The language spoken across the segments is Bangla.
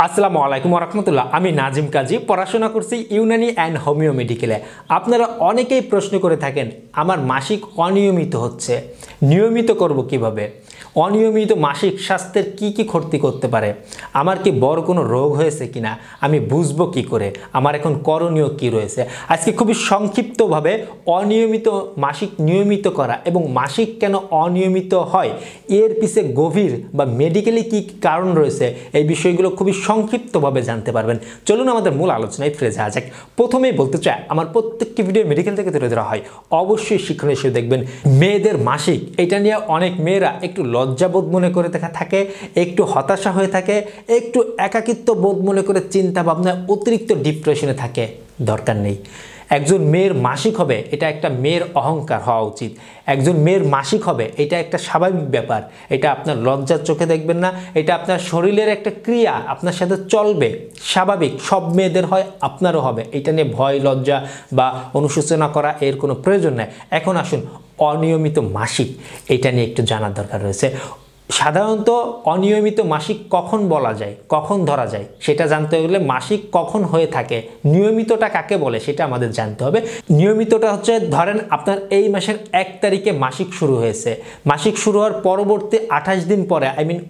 আসসালামু আলাইকুম রাহমাতুল্লাহ। আমি নাজিম কাজী, পড়াশোনা করছি ইউনানি অ্যান্ড হোমিও মেডিকেলে। আপনারা অনেকেই প্রশ্ন করে থাকেন, আমার মাসিক অনিয়মিত হচ্ছে, নিয়মিত করব কিভাবে? অনিয়মিত মাসিক স্বাস্থ্যের কি কি ক্ষতি করতে পারে? আমার কি বড় কোনো রোগ হয়েছে কিনা আমি বুঝবো কি করে? আমার এখন করণীয় কি রয়েছে? আজকে খুবই সংক্ষিপ্তভাবে অনিয়মিত মাসিক নিয়মিত করা এবং মাসিক কেন অনিয়মিত হয়, এর পিছে গভীর বা মেডিকেলি কি কারণ রয়েছে, এই বিষয়গুলো খুবই সংক্ষিপ্তভাবে জানতে পারবেন। চলুন আমাদের মূল আলোচনায় ফিরে যাওয়া যাক। প্রথমেই বলতে চাই, আমার প্রত্যেকটি ভিডিও মেডিকেল থেকে তুলে ধরা হয়, অবশ্যই শিক্ষণীয় হিসেবে দেখবেন। মেয়েদের মাসিক, এটা নিয়ে অনেক মেয়েরা একটু লজ্জাবোধ মনে করে থাকে, একটু হতাশা হয়ে থাকে, একটু একাকিত্ব বোধ মনে করে চিন্তা ভাবনা অতিরিক্ত ডিপ্রেশনে থাকে। দরকার নেই। একজন মেয়ের মাসিক হবে, এটা একটা মেয়ের অহংকার হওয়া উচিত। একজন মেয়ের মাসিক হবে, এটা একটা স্বাভাবিক ব্যাপার। এটা আপনার লজ্জার চোখে দেখবেন না, এটা আপনার শরীরের একটা ক্রিয়া, আপনার সাথে চলবে, স্বাভাবিক। সব মেয়েদের হয়, আপনারও হবে। এটা নিয়ে ভয় লজ্জা বা অনুশোচনা করা এর কোনো প্রয়োজন নেই। এখন আসুন, অনিয়মিত মাসিক, এটা নিয়ে একটু জানার দরকার রয়েছে। সাধারণত অনিয়মিত মাসিক কখন বলা যায়, কখন ধরা যায়, সেটা জানতে হলে মাসিক কখন হয়ে থাকে, নিয়মিতটা কাকে বলে সেটা আমাদের জানতে হবে। নিয়মিতটা হচ্ছে, ধরেন আপনার এই মাসের 1 তারিখে মাসিক শুরু হয়েছে, মাসিক শুরু হওয়ার পরবর্তী 28 দিন পরে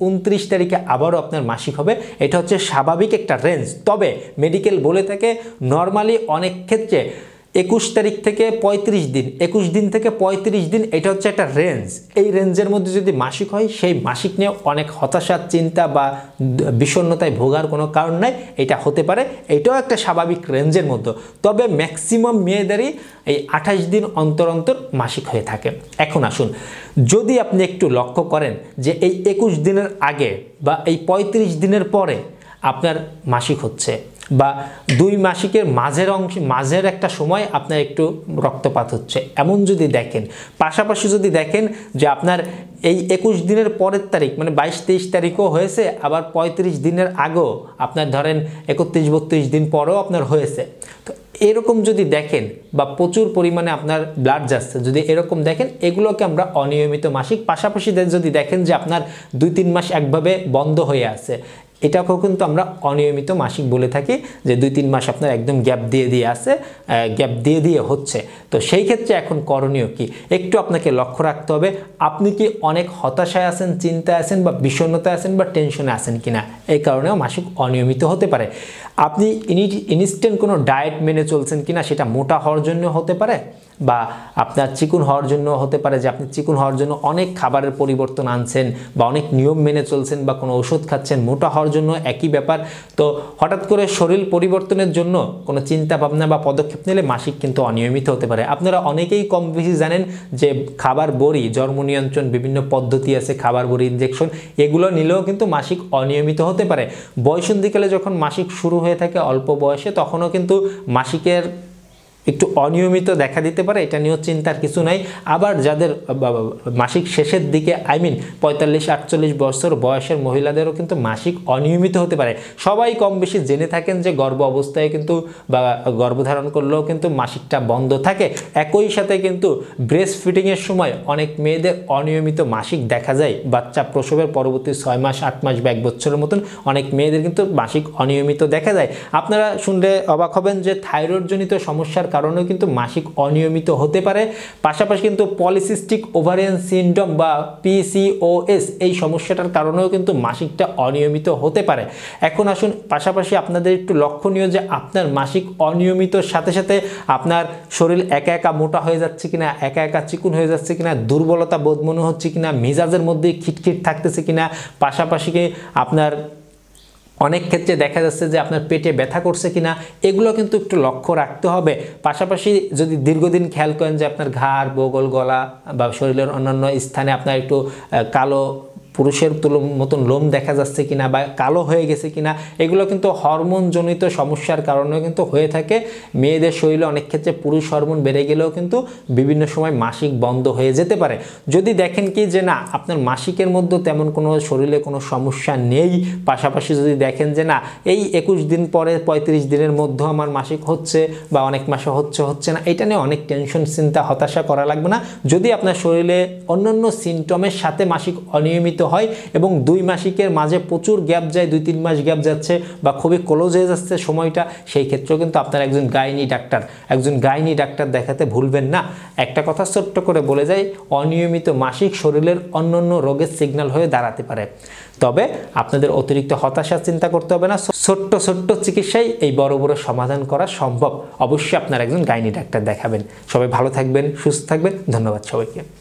29 তারিখে আবারও আপনার মাসিক হবে। এটা হচ্ছে স্বাভাবিক একটা রেঞ্জ। তবে মেডিকেল বলে থাকে নর্মালি অনেক ক্ষেত্রে 21 তারিখ থেকে 35 দিন, 21 দিন থেকে 35 দিন, এটা হচ্ছে একটা রেঞ্জ। এই রেঞ্জের মধ্যে যদি মাসিক হয়, সেই মাসিক নিয়ে অনেক হতাশা, চিন্তা বা বিষণ্ণতায় ভোগার কোনো কারণ নাই। এটা হতে পারে, এটাও একটা স্বাভাবিক রেঞ্জের মধ্যে। তবে ম্যাক্সিমাম মেয়েদেরই এই 28 দিন অন্তর অন্তর মাসিক হয়ে থাকে। এখন আসুন, যদি আপনি একটু লক্ষ্য করেন যে এই 21 দিনের আগে বা এই 35 দিনের পরে আপনার মাসিক হচ্ছে, বা 2 মাসিকের মাঝের একটা সময় আপনার একটু রক্তপাত হচ্ছে, এমন যদি দেখেন, পাশাপাশি যদি দেখেন যে আপনার এই 21 দিনের পরের তারিখ মানে 22-23 তারিখও হয়েছে, আবার 35 দিনের আগেও আপনার ধরেন 31-32 দিন পরেও আপনার হয়েছে, তো এরকম যদি দেখেন বা প্রচুর পরিমাণে আপনার ব্লাড যাচ্ছে, যদি এরকম দেখেন, এগুলোকে আমরা অনিয়মিত মাসিক। পাশাপাশি যদি দেখেন যে আপনার 2-3 মাস একভাবে বন্ধ হয়ে আছে, এটাকেও কিন্তু আমরা অনিয়মিত মাসিক বলে থাকি, যে 2-3 মাস আপনার একদম গ্যাপ দিয়ে আছে, গ্যাপ দিয়ে হচ্ছে। তো সেই ক্ষেত্রে এখন করণীয় কি, একটু আপনাকে লক্ষ্য রাখতে হবে। আপনি কি অনেক হতাশায় আছেন, চিন্তায় আছেন, বা বিষণ্ণতায় আছেন, বা টেনশনে আছেন কিনা, এই কারণেও মাসিক অনিয়মিত হতে পারে। আপনি ইনস্ট্যান্ট কোনো ডায়েট মেনে চলছেন কিনা, সেটা মোটা হওয়ার জন্য হতে পারে, বা আপনার চিকন হওয়ার জন্য হতে পারে, যে আপনি চিকন হওয়ার জন্য অনেক খাবারের পরিবর্তন আনছেন, বা অনেক নিয়ম মেনে চলছেন, বা কোনো ওষুধ খাচ্ছেন। মোটা হওয়ার জন্য একই ব্যাপার। তো হঠাৎ করে শরীর পরিবর্তনের জন্য কোনো চিন্তা ভাবনা বা পদক্ষেপ নিলে মাসিক কিন্তু অনিয়মিত হতে পারে। আপনারা অনেকেই কম বেশি জানেন যে খাবার বড়ি, জন্ম নিয়ন্ত্রণ বিভিন্ন পদ্ধতি আছে, খাবার বড়ি, ইনজেকশন, এগুলো নিলেও কিন্তু মাসিক অনিয়মিত হতে পারে। বয়সন্ধিকালে যখন মাসিক শুরু হয়ে থাকে অল্প বয়সে, তখনও কিন্তু মাসিকের একটু অনিয়মিত দেখা দিতে পারে, এটা নিয়েও চিন্তার কিছু নাই। আবার যাদের মাসিক শেষের দিকে 45-48 বছর বয়সের মহিলাদেরও কিন্তু মাসিক অনিয়মিত হতে পারে। সবাই কম বেশি জেনে থাকেন যে গর্ভ অবস্থায় কিন্তু বা গর্ভধারণ করলেও কিন্তু মাসিকটা বন্ধ থাকে। একই সাথে কিন্তু ব্রেস্ট ফিডিংয়ের সময় অনেক মেয়েদের অনিয়মিত মাসিক দেখা যায়। বাচ্চা প্রসবের পরবর্তী 6 মাস, 8 মাস বা 1 বছরের মতন অনেক মেয়েদের কিন্তু মাসিক অনিয়মিত দেখা যায়। আপনারা শুনলে অবাক হবেন যে থাইরয়েডজনিত সমস্যার কারণেও কিন্তু মাসিক অনিয়মিত হতে পারে। পাশাপাশি কিন্তু পলিসিস্টিক ওভারিয়ান সিনড্রোম বা PCOS, এই সমস্যাটার কারণেও কিন্তু মাসিকটা অনিয়মিত হতে পারে। এখন আসুন, পাশাপাশি আপনাদের একটু লক্ষণীয় যে আপনার মাসিক অনিয়মিতর সাথে সাথে আপনার শরীর একা একা মোটা হয়ে যাচ্ছে কিনা, একা একা চিকন হয়ে যাচ্ছে কিনা, দুর্বলতা বোধ মনে হচ্ছে কিনা, মেজাজের মধ্যে খিটখিট থাকতেছে কিনা, পাশাপাশি কি আপনার অনেক ক্ষেত্রে দেখা যাচ্ছে যে আপনার পেটে ব্যথা করছে কিনা, এগুলো কিন্তু একটু লক্ষ্য রাখতে হবে। পাশাপাশি যদি দীর্ঘদিন খেয়াল করেন যে আপনার ঘাড়, বগল, গলা বা শরীরের অন্যান্য স্থানে আপনার একটু কালো পুরুষের মতন লোম দেখা যাচ্ছে কিনা, বা কালো হয়ে গেছে কিনা, এগুলো কিন্তু হরমোনজনিত সমস্যার কারণে কিন্তু হয়ে থাকে। মেয়েদের শরীরে অনেক ক্ষেত্রে পুরুষ হরমোন বেড়ে গেলেও কিন্তু বিভিন্ন সময় মাসিক বন্ধ হয়ে যেতে পারে। যদি দেখেন কি যে না, আপনার মাসিকের মধ্যে তেমন কোনো শরীরে কোনো সমস্যা নেই, পাশাপাশি যদি দেখেন যে না, এই 21 দিন পরে 35 দিনের মধ্যে আমার মাসিক হচ্ছে, বা অনেক মাসে হচ্ছে না, এটা নিয়ে অনেক টেনশন, চিন্তা, হতাশা করা লাগবে না। যদি আপনার শরীরে অন্যান্য সিমটমের সাথে মাসিক অনিয়মিত হয় এবং 2 মাসিকের মাঝে প্রচুর গ্যাপ যায়, 2-3 মাস গ্যাপ যাচ্ছে বা খুবই ক্লোজ হয়ে যাচ্ছে সময়টা, সেই ক্ষেত্রেও কিন্তু আপনার একজন গাইনি ডাক্তার দেখাতে ভুলবেন না। একটা কথা ছোট্ট করে বলে যাই, অনিয়মিত মাসিক শরীরের অন্যান্য রোগের সিগন্যাল হয়ে দাঁড়াতে পারে। তবে আপনাদের অতিরিক্ত হতাশা চিন্তা করতে হবে না, ছোট্ট ছোট্ট চিকিৎসায় এই বড় বড় সমাধান করা সম্ভব। অবশ্যই আপনার একজন গাইনি ডাক্তার দেখাবেন। সবাই ভালো থাকবেন, সুস্থ থাকবেন। ধন্যবাদ সবাইকে।